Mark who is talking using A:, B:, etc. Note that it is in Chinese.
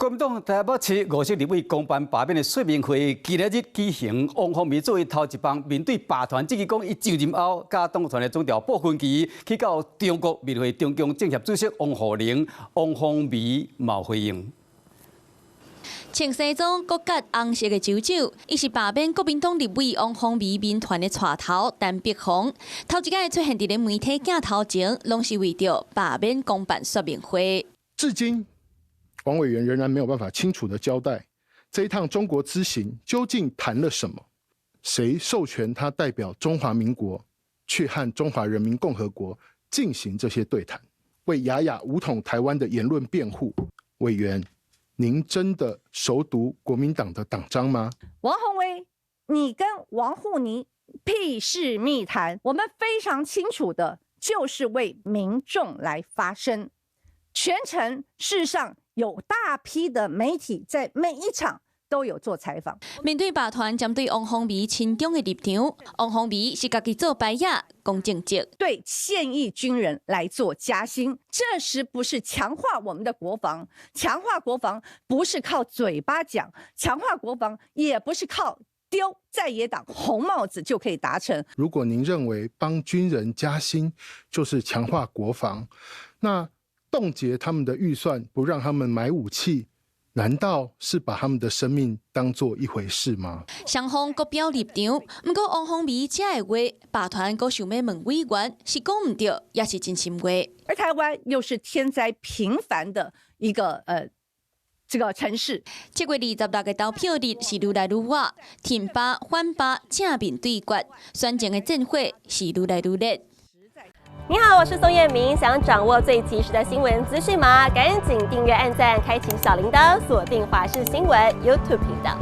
A: 国民党台北市50立委公办罢免的说明会，今日举行。王凤仪作为头一棒，面对罢团，指控伊就任后，甲党团的总调不分歧，去到中国面会中共政协主席王沪宁、王凤仪冇回应。
B: 穿西装、国甲红色的袖袖，伊是罢免国民党立委王凤仪民团的带头陈碧虹。头一届出现伫咧媒体镜头前，拢是为着罢免公办说明会。
C: 至今，王委员仍然没有办法清楚地交代这一趟中国之行究竟谈了什么，谁授权他代表中华民国去和中华人民共和国进行这些对谈，为雅雅武统台湾的言论辩护。委员，您真的熟读国民党的党章吗？
D: 王宏威，你跟王沪宁屁事密谈，我们非常清楚的，就是为民众来发声。全程事实上有大批的媒体在每一场都有做采访。
B: 面对罢团针对王凤仪亲中的立场，王凤仪是家己做白夜讲政绩，
D: 对现役军人来做加薪，这时不是强化我们的国防，强化国防不是靠嘴巴讲，强化国防也不是靠丢在野党红帽子就可以达成。
C: 如果您认为帮军人加薪就是强化国防，那冻结他们的预算，不让他们买武器，难道是把他们的生命当作一回事吗？
B: 双方各表立场，不过王凤仪这的话，罢团阁想要问委员是讲唔对，也是真心话。
D: 而台湾又是天灾频繁的一个这个城市。
B: 7月26日投票日是愈来愈晚，挺罢反罢正面对决，选情的战火是愈来愈烈。
E: 你好，我是宋彦明。想掌握最及时的新闻资讯吗？赶紧订阅、按赞、开启小铃铛，锁定华视新闻 YouTube 频道。